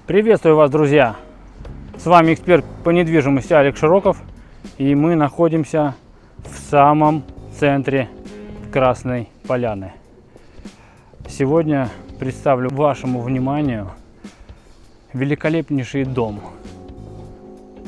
Приветствую вас, друзья! С вами эксперт по недвижимости Олег Широков, и мы находимся в самом центре Красной Поляны. Сегодня представлю вашему вниманию великолепнейший дом,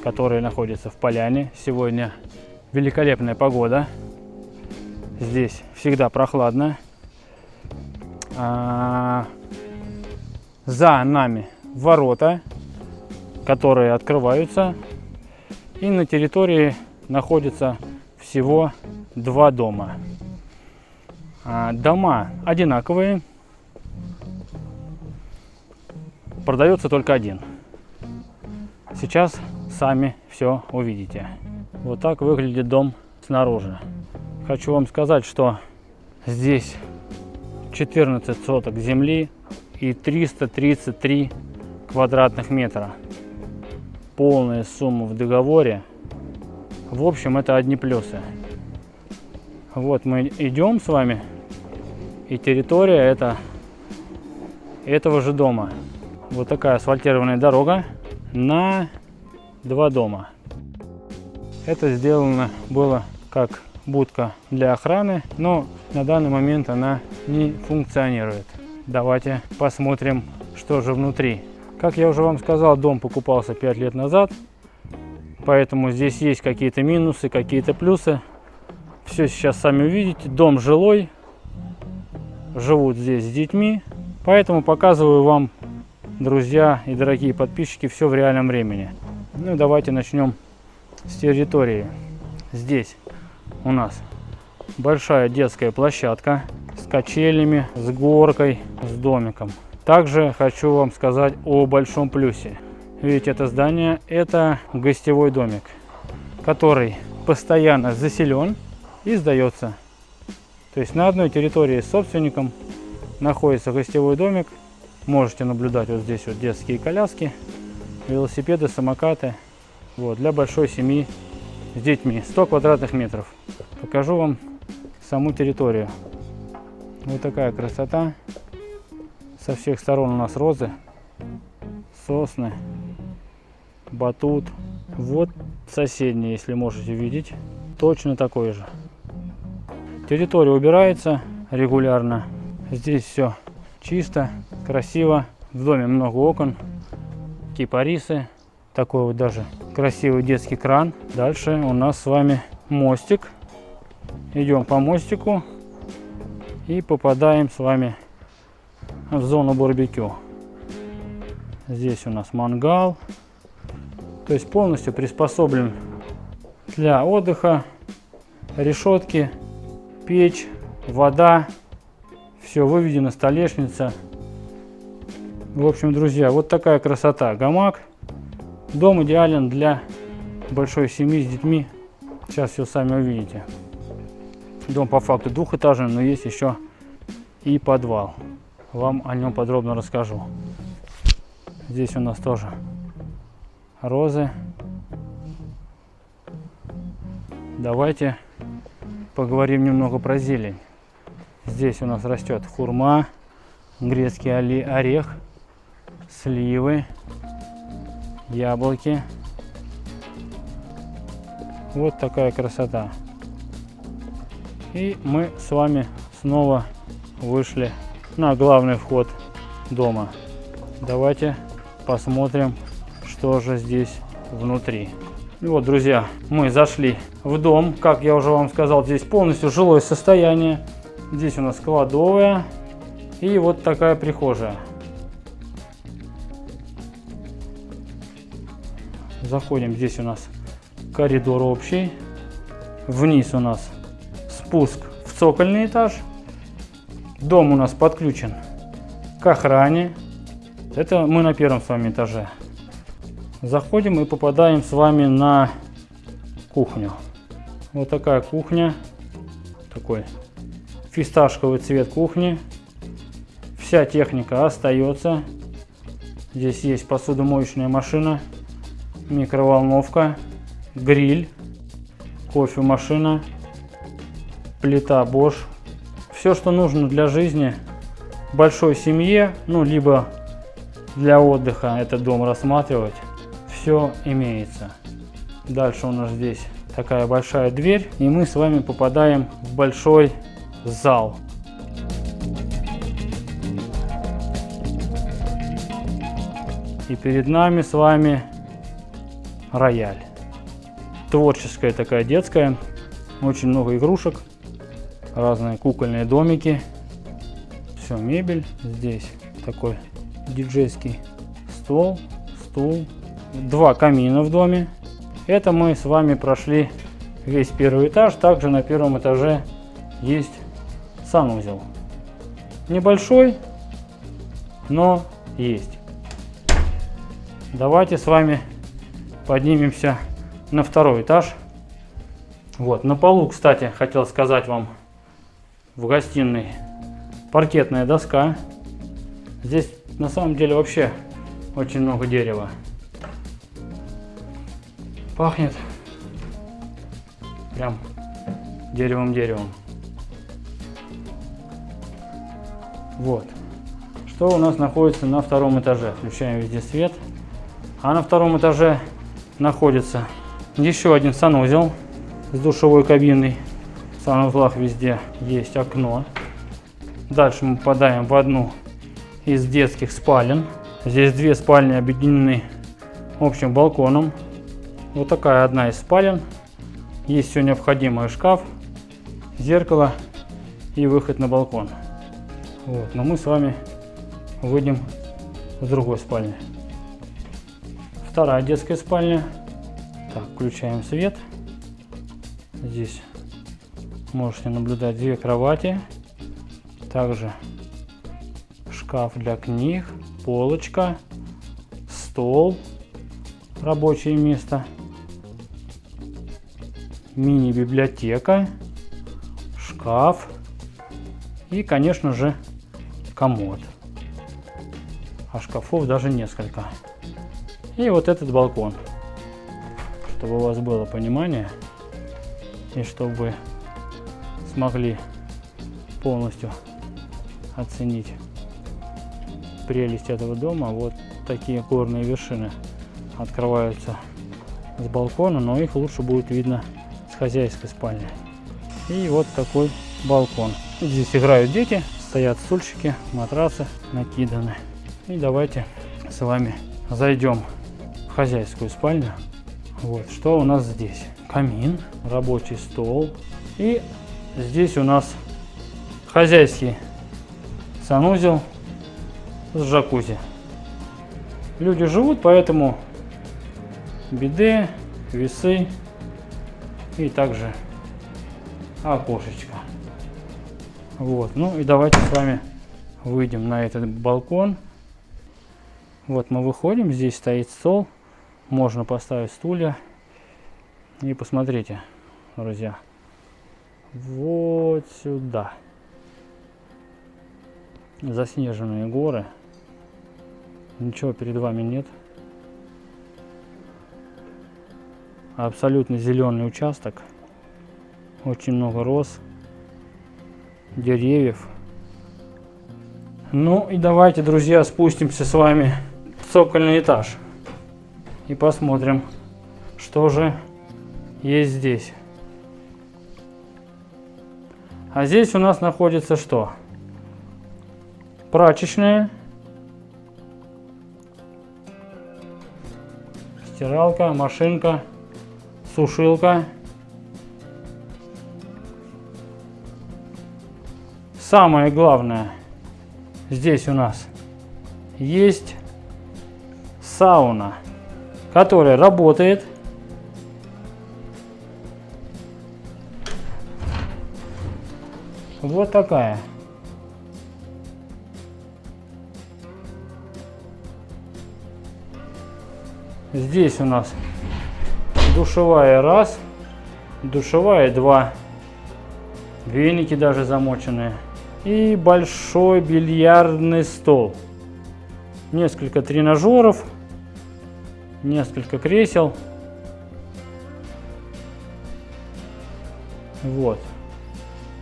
который находится в Поляне. Сегодня великолепная погода, здесь всегда прохладно. За нами ворота, которые открываются, и на территории находится всего два дома. Дома одинаковые, продается только один. Сейчас сами все увидите. Вот так выглядит дом снаружи. Хочу вам сказать, что здесь 14 соток земли и 333 квадратных метра. Полная сумма в договоре. В общем, это одни плюсы. Вот мы идем с вами, и территория этого же дома. Вот такая асфальтированная дорога на два дома. Это сделано было как будка для охраны, но на данный момент она не функционирует. Давайте посмотрим, что же внутри. Как я уже вам сказал, дом покупался 5 лет назад, поэтому здесь есть какие-то минусы, какие-то плюсы. Все сейчас сами увидите. Дом жилой, живут здесь с детьми, поэтому показываю вам, друзья и дорогие подписчики, все в реальном времени. Ну, давайте начнем с территории. Здесь у нас большая детская площадка с качелями, с горкой, с домиком. Также хочу вам сказать о большом плюсе. Видите, это здание – это гостевой домик, который постоянно заселен и сдается. То есть на одной территории с собственником находится гостевой домик. Можете наблюдать вот здесь вот детские коляски, велосипеды, самокаты. Вот, для большой семьи с детьми. 100 квадратных метров. Покажу вам саму территорию. Вот такая красота. Со всех сторон у нас розы, сосны, батут. Вот соседний, если можете видеть, точно такой же. Территория убирается регулярно. Здесь все чисто, красиво. В доме много окон, кипарисы. Такой вот даже красивый детский кран. Дальше у нас с вами мостик. Идем по мостику и попадаем с вами в зону барбекю. Здесь у нас мангал. То есть полностью приспособлен для отдыха. Решетки, печь, вода. Все выведено, столешница. В общем, друзья, вот такая красота. Гамак. Дом идеален для большой семьи с детьми. Сейчас все сами увидите. Дом по факту двухэтажный, но есть еще и подвал. Вам о нем подробно расскажу. Здесь у нас тоже розы. Давайте поговорим немного про зелень. Здесь у нас растет хурма, грецкий орех, сливы, яблоки. Вот такая красота. И мы с вами снова вышли на главный вход дома. Давайте посмотрим, что же здесь внутри. И вот, друзья, мы зашли в дом. Как я уже вам сказал, здесь полностью жилое состояние. Здесь у нас кладовая и вот такая прихожая. Заходим, здесь у нас коридор общий. Вниз у нас спуск в цокольный этаж. Дом у нас подключен к охране. Это мы на первом с вами этаже. Заходим и попадаем с вами на кухню. Вот такая кухня. Такой фисташковый цвет кухни. Вся техника остается. Здесь есть посудомоечная машина, микроволновка, гриль, кофемашина, плита Bosch. Все, что нужно для жизни большой семье, ну, либо для отдыха этот дом рассматривать, все имеется. Дальше у нас здесь такая большая дверь, и мы с вами попадаем в большой зал. И перед нами с вами рояль. Творческая такая, детская. Очень много игрушек, разные кукольные домики. Все, мебель. Здесь такой диджейский стол, стул. 2 камина в доме. Это мы с вами прошли весь первый этаж. Также на первом этаже есть санузел. Небольшой, но есть. Давайте с вами поднимемся на 2 этаж. Вот, на полу, кстати, хотел сказать вам, в гостиной паркетная доска. Здесь на самом деле вообще очень много дерева. Пахнет прям деревом. Вот. Что у нас находится на 2 этаже? Включаем везде свет. А на 2 этаже находится еще один санузел с душевой кабиной. В санузлах везде есть окно. Дальше мы попадаем в одну из детских спален. Здесь 2 спальни объединены общим балконом. Вот такая одна из спален. Есть все необходимое: шкаф, зеркало и выход на балкон. Вот. Но мы с вами выйдем в другой спальне. 2 детская спальня. Так, включаем свет. Здесь можете наблюдать 2 кровати. Также шкаф для книг, полочка, стол, рабочее место, мини-библиотека, шкаф и, конечно же, комод. А шкафов даже несколько. И вот этот балкон, чтобы у вас было понимание и чтобы вы смогли полностью оценить прелесть этого дома. Вот такие горные вершины открываются с балкона, но их лучше будет видно с хозяйской спальни. И вот такой балкон. Здесь играют дети, стоят стульчики, матрасы накиданы. И давайте с вами зайдем в хозяйскую спальню. Вот что у нас здесь: камин, рабочий стол, и здесь у нас хозяйский санузел с джакузи. Люди живут, поэтому биде, весы и также окошечко. Вот, ну и давайте с вами выйдем на этот балкон. Вот мы выходим, здесь стоит стол, можно поставить стулья. И посмотрите, друзья, вот сюда. Заснеженные горы. Ничего перед вами нет. Абсолютно зеленый участок. Очень много роз, деревьев. Ну и давайте, друзья, спустимся с вами в цокольный этаж и посмотрим, что же есть здесь. А здесь у нас находится что? Прачечная, стиралка, машинка, сушилка. Самое главное, здесь у нас есть сауна, которая работает. Вот такая. Здесь у нас душевая 1, душевая 2, веники даже замоченные. И большой бильярдный стол. Несколько тренажеров, несколько кресел. Вот.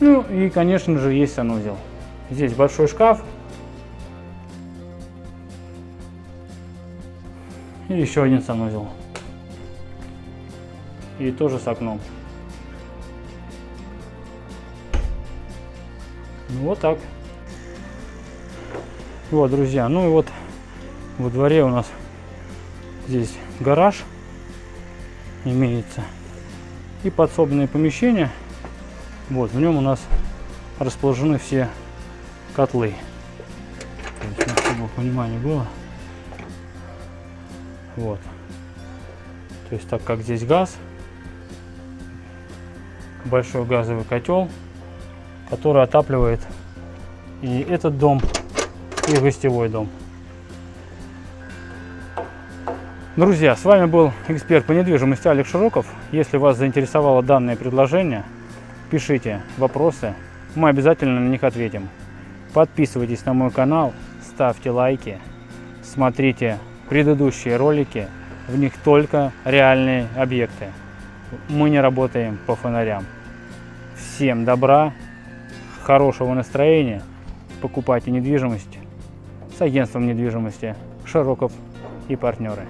Ну и, конечно же, есть санузел. Здесь большой шкаф. И еще один санузел. И тоже с окном. Ну, вот так. Вот, друзья, ну и вот во дворе у нас здесь гараж имеется и подсобные помещения. Вот, в нем у нас расположены все котлы. То есть, чтобы понимание было. Вот. То есть, так как здесь газ, большой газовый котел, который отапливает и этот дом, и гостевой дом. Друзья, с вами был эксперт по недвижимости Олег Широков. Если вас заинтересовало данное предложение, пишите вопросы, мы обязательно на них ответим. Подписывайтесь на мой канал, ставьте лайки, смотрите предыдущие ролики, в них только реальные объекты. Мы не работаем по фонарям. Всем добра, хорошего настроения, покупайте недвижимость с агентством недвижимости Широков и партнеры.